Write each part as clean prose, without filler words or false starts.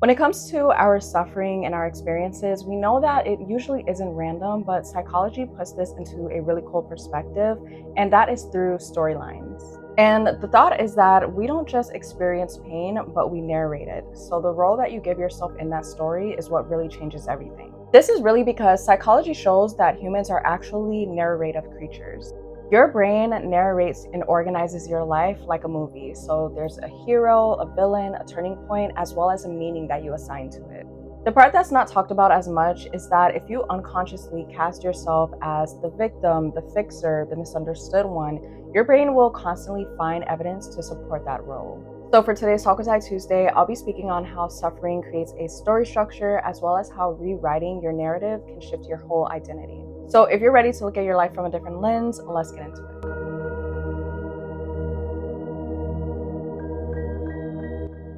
When it comes to our suffering and our experiences, we know that it usually isn't random, but psychology puts this into a really cool perspective, and that is through storylines. And the thought is that we don't just experience pain, but we narrate it. So the role that you give yourself in that story is what really changes everything. This is really because psychology shows that humans are actually narrative creatures. Your brain narrates and organizes your life like a movie. So there's a hero, a villain, a turning point, as well as a meaning that you assign to it. The part that's not talked about as much is that if you unconsciously cast yourself as the victim, the fixer, the misunderstood one, your brain will constantly find evidence to support that role. So for today's Talk With Tyy Tuesday, I'll be speaking on how suffering creates a story structure, as well as how rewriting your narrative can shift your whole identity. So if you're ready to look at your life from a different lens, let's get into it.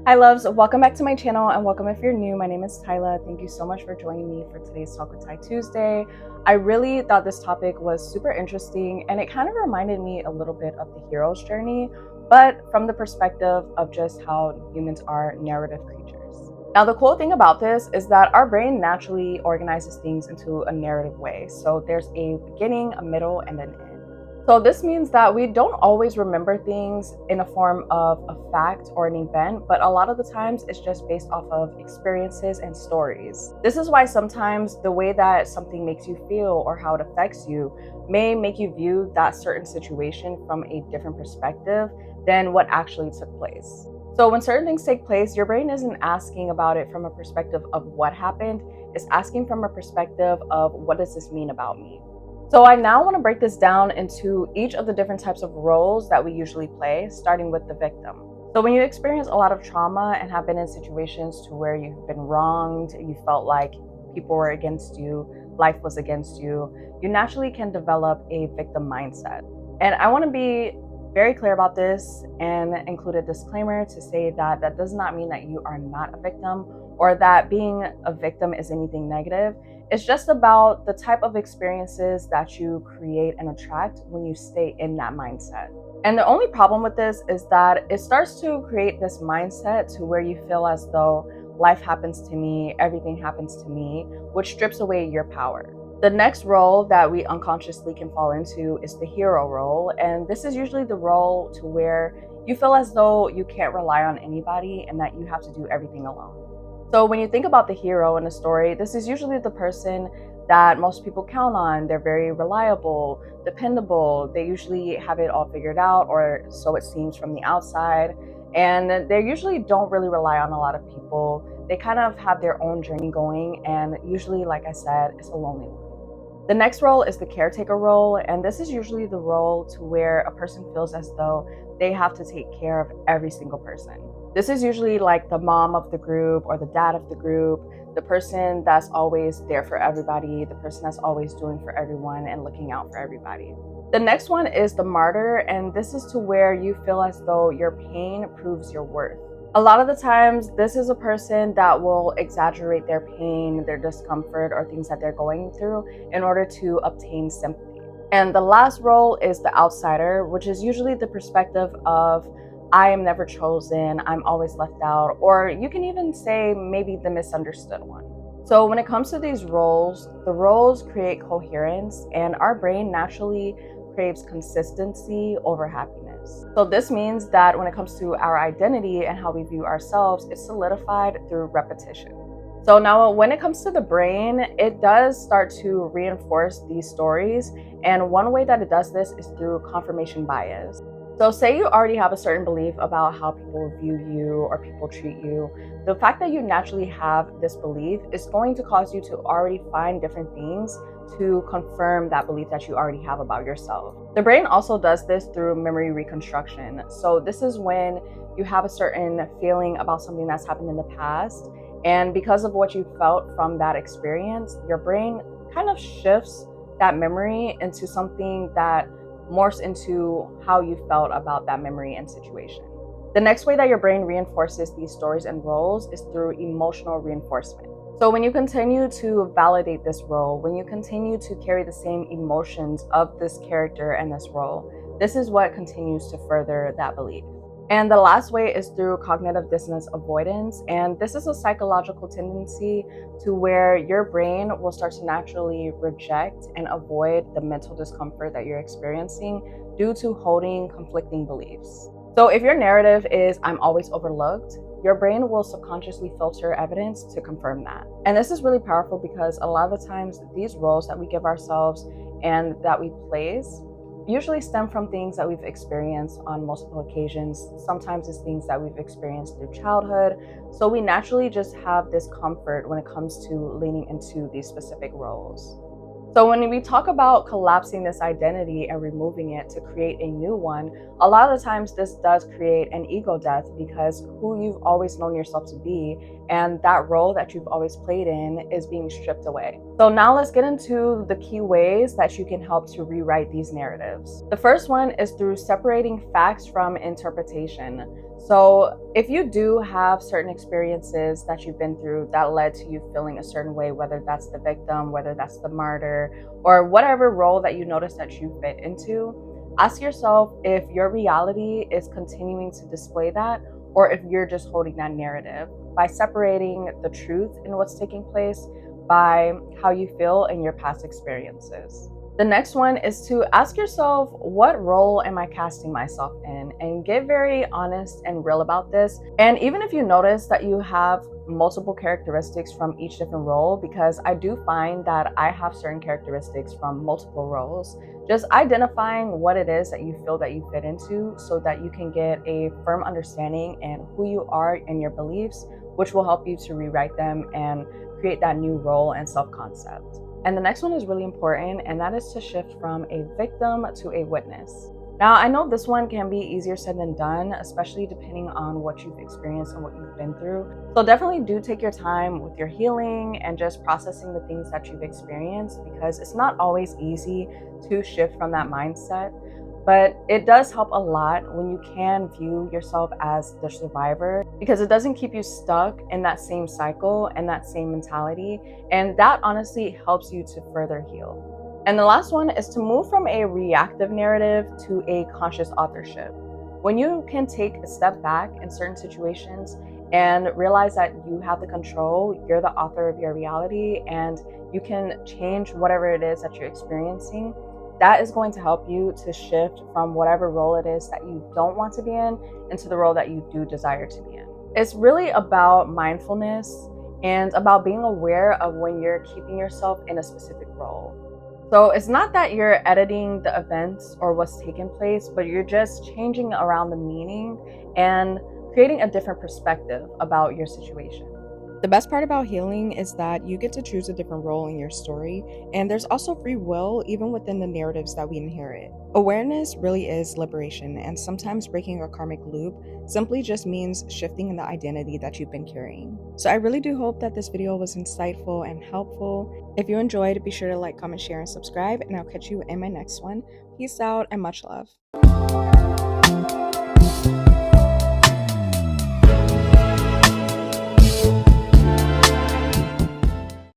Hi loves, welcome back to my channel and welcome if you're new. My name is Tyla. Thank you so much for joining me for today's Talk With Tyy Tuesday. I really thought this topic was super interesting and it kind of reminded me a little bit of the hero's journey, but from the perspective of just how humans are narrative creatures. Now, the cool thing about this is that our brain naturally organizes things into a narrative way. So there's a beginning, a middle, and an end. So this means that we don't always remember things in a form of a fact or an event, but a lot of the times it's just based off of experiences and stories. This is why sometimes the way that something makes you feel or how it affects you may make you view that certain situation from a different perspective than what actually took place. So when certain things take place, your brain isn't asking about it from a perspective of what happened, it's asking from a perspective of what does this mean about me? So I now want to break this down into each of the different types of roles that we usually play, starting with the victim. So when you experience a lot of trauma and have been in situations to where you've been wronged, you felt like people were against you, life was against you, you naturally can develop a victim mindset. And I want to be very clear about this and include a disclaimer to say that that does not mean that you are not a victim or that being a victim is anything negative. It's just about the type of experiences that you create and attract when you stay in that mindset. And the only problem with this is that it starts to create this mindset to where you feel as though life happens to me, everything happens to me, which strips away your power. The next role that we unconsciously can fall into is the hero role. And this is usually the role to where you feel as though you can't rely on anybody and that you have to do everything alone. So when you think about the hero in a story, this is usually the person that most people count on. They're very reliable, dependable. They usually have it all figured out, or so it seems from the outside. And they usually don't really rely on a lot of people. They kind of have their own journey going. And usually, like I said, it's a lonely one. The next role is the caretaker role, and this is usually the role to where a person feels as though they have to take care of every single person. This is usually like the mom of the group or the dad of the group, the person that's always there for everybody, the person that's always doing for everyone and looking out for everybody. The next one is the martyr, and this is to where you feel as though your pain proves your worth. A lot of the times, this is a person that will exaggerate their pain, their discomfort, or things that they're going through in order to obtain sympathy. And the last role is the outsider, which is usually the perspective of, I am never chosen, I'm always left out, or you can even say maybe the misunderstood one. So when it comes to these roles, the roles create coherence, and our brain naturally craves consistency over happiness. So this means that when it comes to our identity and how we view ourselves, it's solidified through repetition. So now when it comes to the brain, it does start to reinforce these stories. And one way that it does this is through confirmation bias. So say you already have a certain belief about how people view you or people treat you. The fact that you naturally have this belief is going to cause you to already find different things to confirm that belief that you already have about yourself. The brain also does this through memory reconstruction. So this is when you have a certain feeling about something that's happened in the past, and because of what you felt from that experience, your brain kind of shifts that memory into something that morphs into how you felt about that memory and situation. The next way that your brain reinforces these stories and roles is through emotional reinforcement. So when you continue to validate this role, when you continue to carry the same emotions of this character and this role, this is what continues to further that belief. And the last way is through cognitive dissonance avoidance. And this is a psychological tendency to where your brain will start to naturally reject and avoid the mental discomfort that you're experiencing due to holding conflicting beliefs. So if your narrative is, I'm always overlooked, your brain will subconsciously filter evidence to confirm that. And this is really powerful because a lot of the times these roles that we give ourselves and that we place usually stem from things that we've experienced on multiple occasions. Sometimes it's things that we've experienced through childhood. So we naturally just have this comfort when it comes to leaning into these specific roles. So when we talk about collapsing this identity and removing it to create a new one, a lot of the times this does create an ego death because who you've always known yourself to be and that role that you've always played in is being stripped away. So now let's get into the key ways that you can help to rewrite these narratives. The first one is through separating facts from interpretation. So if you do have certain experiences that you've been through that led to you feeling a certain way, whether that's the victim, whether that's the martyr, or whatever role that you notice that you fit into, ask yourself if your reality is continuing to display that or if you're just holding that narrative by separating the truth in what's taking place by how you feel in your past experiences. The next one is to ask yourself, what role am I casting myself in? And get very honest and real about this. And even if you notice that you have multiple characteristics from each different role, because I do find that I have certain characteristics from multiple roles, just identifying what it is that you feel that you fit into so that you can get a firm understanding in who you are and your beliefs, which will help you to rewrite them and create that new role and self-concept. And the next one is really important, and that is to shift from a victim to a witness. Now, I know this one can be easier said than done, especially depending on what you've experienced and what you've been through. So definitely do take your time with your healing and just processing the things that you've experienced, because it's not always easy to shift from that mindset. But it does help a lot when you can view yourself as the survivor, because it doesn't keep you stuck in that same cycle and that same mentality. And that honestly helps you to further heal. And the last one is to move from a reactive narrative to a conscious authorship. When you can take a step back in certain situations and realize that you have the control, you're the author of your reality, and you can change whatever it is that you're experiencing, that is going to help you to shift from whatever role it is that you don't want to be in into the role that you do desire to be in. It's really about mindfulness and about being aware of when you're keeping yourself in a specific role. So it's not that you're editing the events or what's taken place, but you're just changing around the meaning and creating a different perspective about your situation. The best part about healing is that you get to choose a different role in your story, and there's also free will even within the narratives that we inherit. Awareness really is liberation, and sometimes breaking a karmic loop simply just means shifting in the identity that you've been carrying. So I really do hope that this video was insightful and helpful. If you enjoyed, be sure to like, comment, share, and subscribe, and I'll catch you in my next one. Peace out and much love.